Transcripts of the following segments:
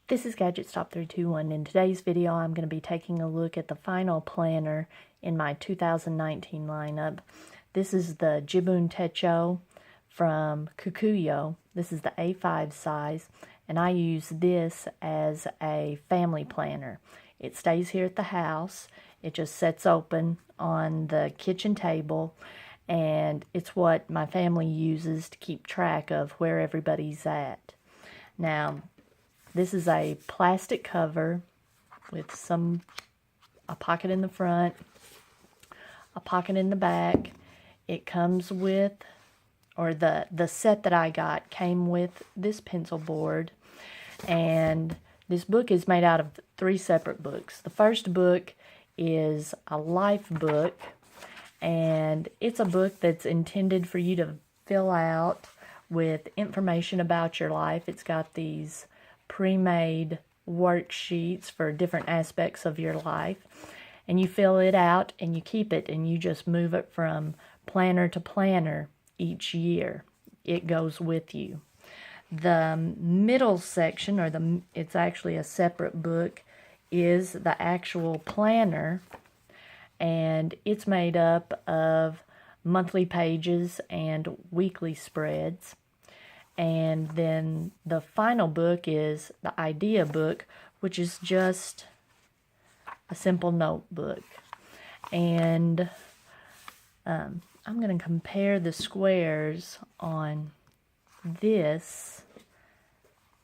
This is Gadget Stop 321. In today's video, I'm going to be taking a look at the final planner in my 2019 lineup. This is the Jibun Techo from Kukuyo. This is the A5 size, and I use this as a family planner. It stays here at the house. It just sets open on the kitchen table, and it's what my family uses to keep track of where everybody's at. Now, this is a plastic cover with a pocket in the front, a pocket in the back. It comes with, or the set that I got came with this pencil board. And this book is made out of 3 separate books. The first book is a life book, and it's a book that's intended for you to fill out with information about your life. It's got these pre-made worksheets for different aspects of your life, and you fill it out and you keep it, and you just move it from planner to planner each year. It goes with you. The middle section, or it's actually a separate book, is the actual planner, and it's made up of monthly pages and weekly spreads. And then the final book is the idea book, which is just a simple notebook. And I'm going to compare the squares on this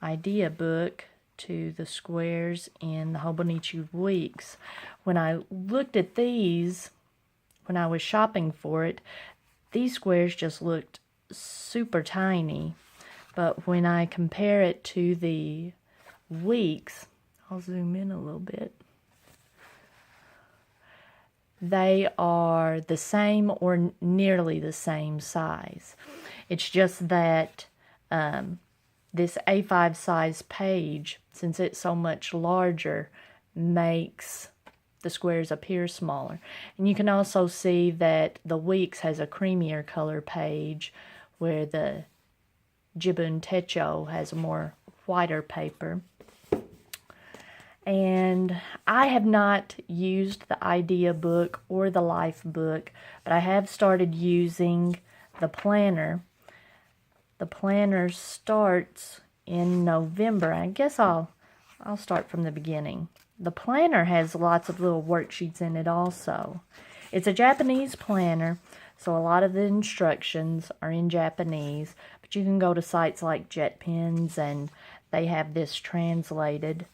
idea book to the squares in the Hobonichi Weeks. When I looked at these, when I was shopping for it, these squares just looked super tiny. But when I compare it to the weeks, I'll zoom in a little bit, they are the same or nearly the same size. It's just that this A5 size page, since it's so much larger, makes the squares appear smaller. And you can also see that the weeks has a creamier color page, where the Jibun Techo has a more whiter paper. And I have not used the idea book or the life book, but I have started using the planner. The planner starts in November. I guess I'll start from the beginning. The planner has lots of little worksheets in it also. It's a Japanese planner, so a lot of the instructions are in Japanese, but you can go to sites like JetPens and they have this translated.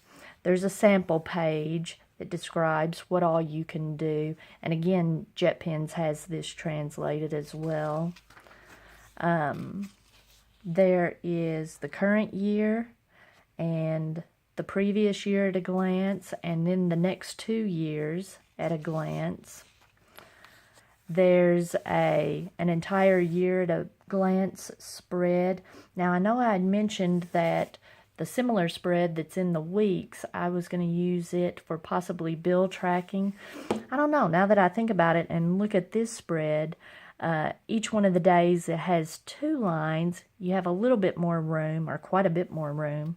There's a sample page that describes what all you can do, and again, JetPens has this translated as well. There is the current year and the previous year at a glance, and then the next 2 years at a glance. There's an entire year at a glance spread. Now, I know I had mentioned that the similar spread that's in the weeks, I was going to use it for possibly bill tracking. I don't know. Now that I think about it and look at this spread, each one of the days it has 2 lines. You have a little bit more room, or quite a bit more room.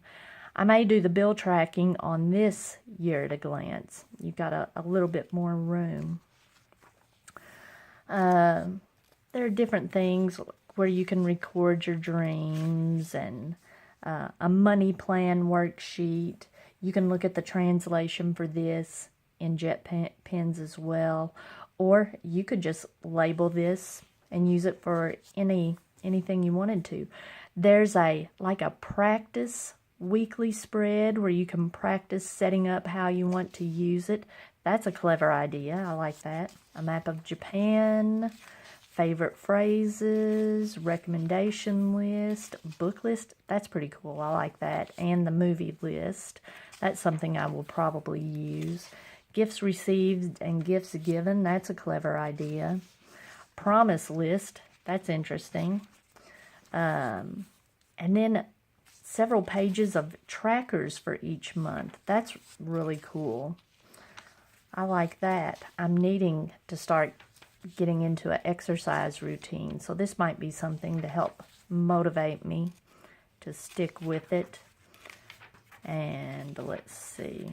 I may do the bill tracking on this year at a glance. You've got a little bit more room. There are different things where you can record your dreams, and a money plan worksheet. You can look at the translation for this in JetPens as well, or you could just label this and use it for anything you wanted to. There's like a practice weekly spread where you can practice setting up how you want to use it. That's a clever idea. I like that. A map of Japan, favorite phrases, recommendation list, book list. That's pretty cool. I like that. And the movie list. That's something I will probably use. Gifts received and gifts given. That's a clever idea. Promise list. That's interesting. And then several pages of trackers for each month. That's really cool. I like that. I'm needing to start getting into an exercise routine, so this might be something to help motivate me to stick with it. And let's see.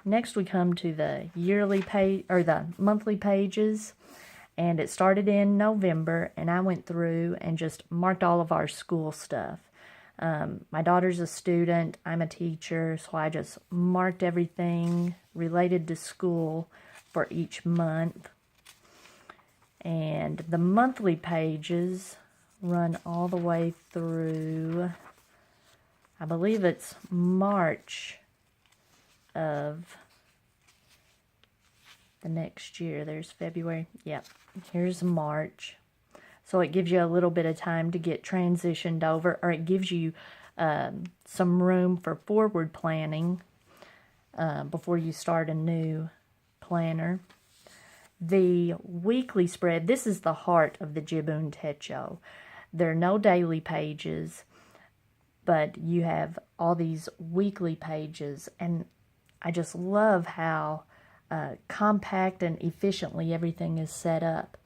Next we come to the yearly page, or the monthly pages. And it started in November, and I went through and just marked all of our school stuff. My daughter's a student, I'm a teacher, so I just marked everything related to school for each month. And the monthly pages run all the way through, I believe it's March of the next year. There's February. Yep, here's March. So it gives you a little bit of time to get transitioned over, or it gives you some room for forward planning before you start a new planner. The weekly spread, this is the heart of the Jibun Techo. There are no daily pages, but you have all these weekly pages, and I just love how compact and efficiently everything is set up.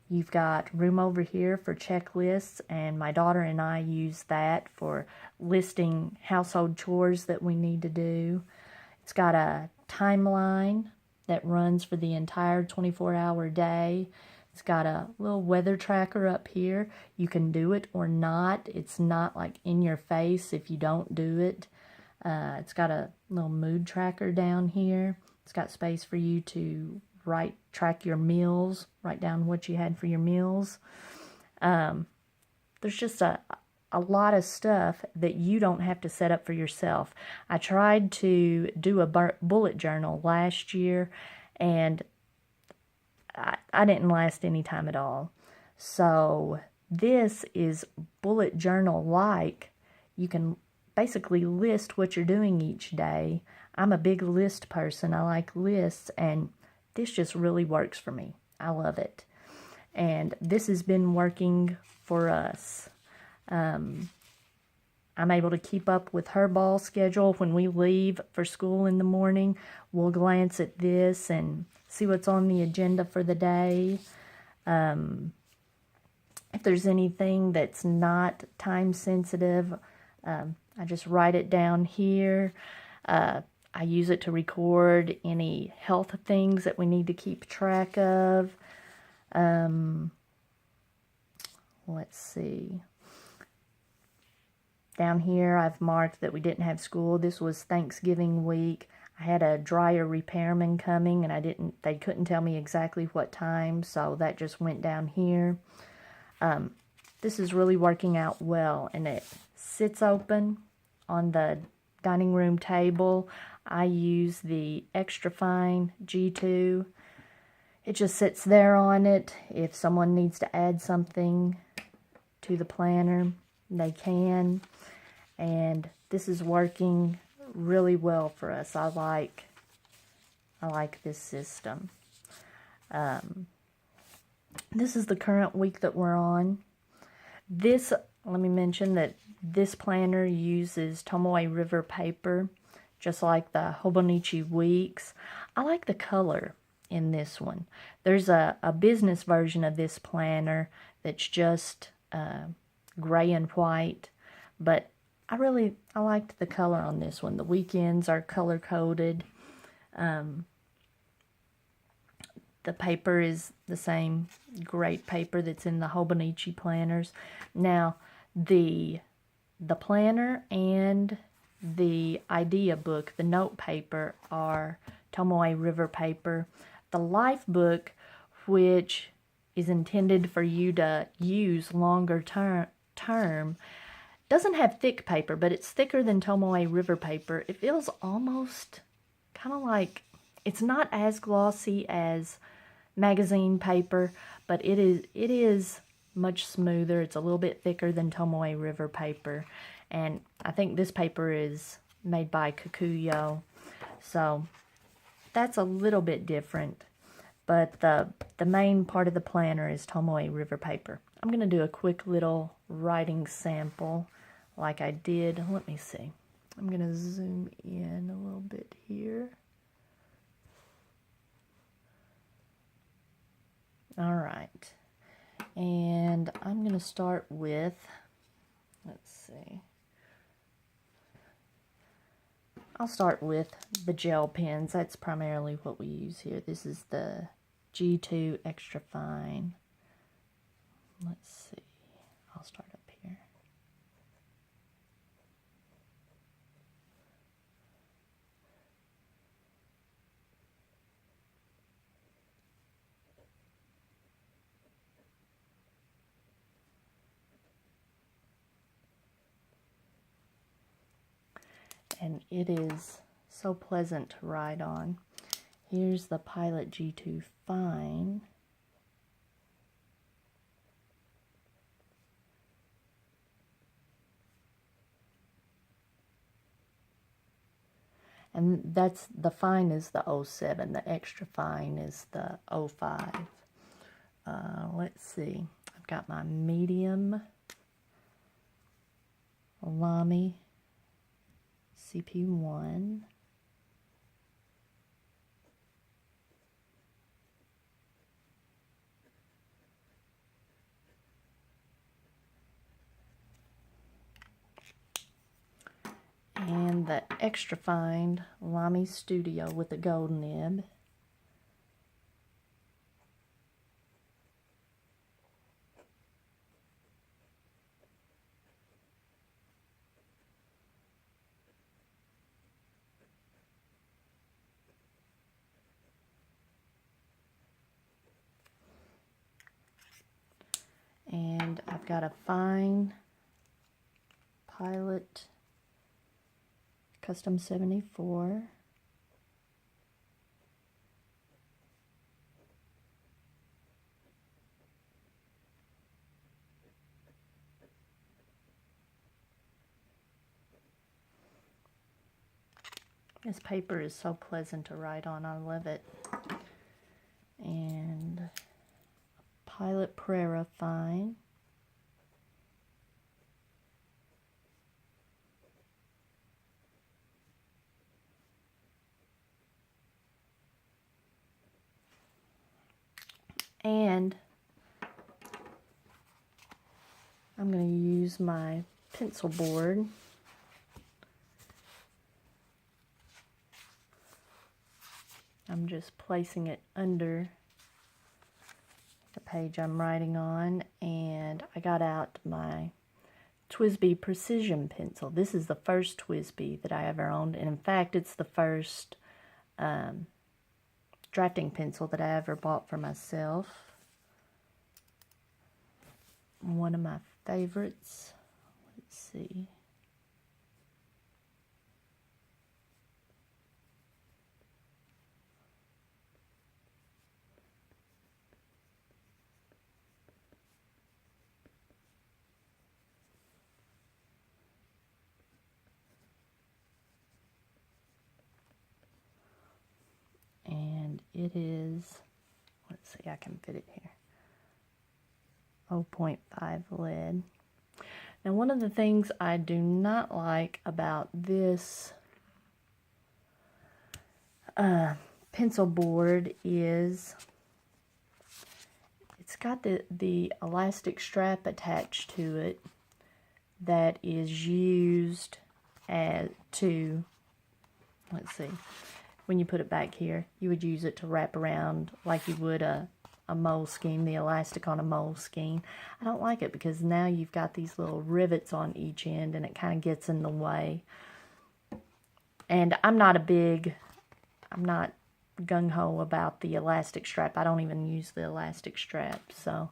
You've got room over here for checklists, and my daughter and I use that for listing household chores that we need to do. It's got a timeline that runs for the entire 24-hour day. It's got a little weather tracker up here. You can do it or not. It's not like in your face if you don't do it. It's got a little mood tracker down here. It's got space for you to track your meals, write down what you had for your meals. There's just a lot of stuff that you don't have to set up for yourself. I tried to do a bullet journal last year, and I didn't last any time at all. So this is bullet journal like. You can basically list what you're doing each day. I'm a big list person. I like lists, and this just really works for me. I love it. And this has been working for us. I'm able to keep up with her ball schedule. When we leave for school in the morning, we'll glance at this and see what's on the agenda for the day. If there's anything that's not time sensitive, I just write it down here. I use it to record any health things that we need to keep track of. Let's see. Down here, I've marked that we didn't have school. This was Thanksgiving week. I had a dryer repairman coming, and they couldn't tell me exactly what time, so that just went down here. This is really working out well, and it sits open on the dining room table. I use the extra fine G2. It just sits there on it. If someone needs to add something to the planner, they can. And this is working really well for us. I like this system. This is the current week that we're on. Let me mention that this planner uses Tomoe River paper, just like the Hobonichi weeks. I like the color in this one. There's a business version of this planner that's just gray and white, but I liked the color on this one. The weekends are color coded. The paper is the same great paper that's in the Hobonichi planners. Now, the planner and the idea book, the note paper, are Tomoe River paper. The life book, which is intended for you to use longer term, doesn't have thick paper, but it's thicker than Tomoe River paper. It feels almost kind of like, it's not as glossy as magazine paper, but it is much smoother. It's a little bit thicker than Tomoe River paper, and I think this paper is made by Kikuyo, so that's a little bit different. But the main part of the planner is Tomoe River paper. I'm going to do a quick little writing sample like I did. Let me see. I'm going to zoom in a little bit here. All right. And I'm going to start with, let's see. I'll start with the gel pens. That's primarily what we use here. This is the G2 Extra Fine. Let's see. I'll start up here. And it is so pleasant to write on. Here's the Pilot G2 Fine. And that's, the fine is the 07, the extra fine is the 05. Let's see, I've got my medium Lamy CP1. And the extra fine Lamy Studio with the gold nib. And I've got a fine Pilot Custom 74. This paper is so pleasant to write on. I love it. And Pilot Prera Fine. And I'm going to use my pencil board. I'm just placing it under the page I'm writing on, and I got out my TWSBI Precision pencil. This is the first TWSBI that I ever owned, and in fact it's the first drafting pencil that I ever bought for myself. One of my favorites. Let's see. And it is, let's see, I can fit it here, 0.5 lead. Now, one of the things I do not like about this pencil board is it's got the elastic strap attached to it that is used to, let's see, when you put it back here, you would use it to wrap around like you would a moleskin, the elastic on a moleskin. I don't like it because now you've got these little rivets on each end and it kind of gets in the way. And I'm not gung-ho about the elastic strap. I don't even use the elastic strap, so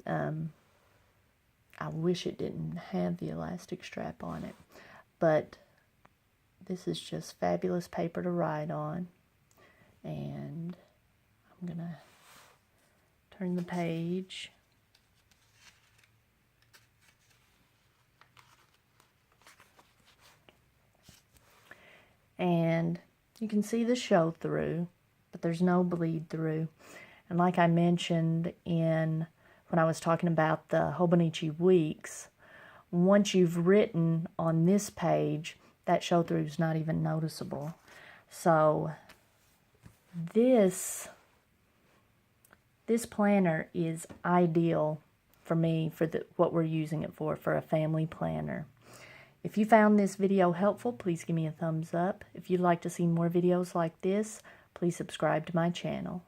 I wish it didn't have the elastic strap on it. But this is just fabulous paper to write on. And I'm going to turn the page. And you can see the show through, but there's no bleed through. And like I mentioned when I was talking about the Hobonichi Weeks, once you've written on this page, that show through is not even noticeable. So this planner is ideal for me for what we're using it for a family planner. If you found this video helpful, please give me a thumbs up. If you'd like to see more videos like this, please subscribe to my channel.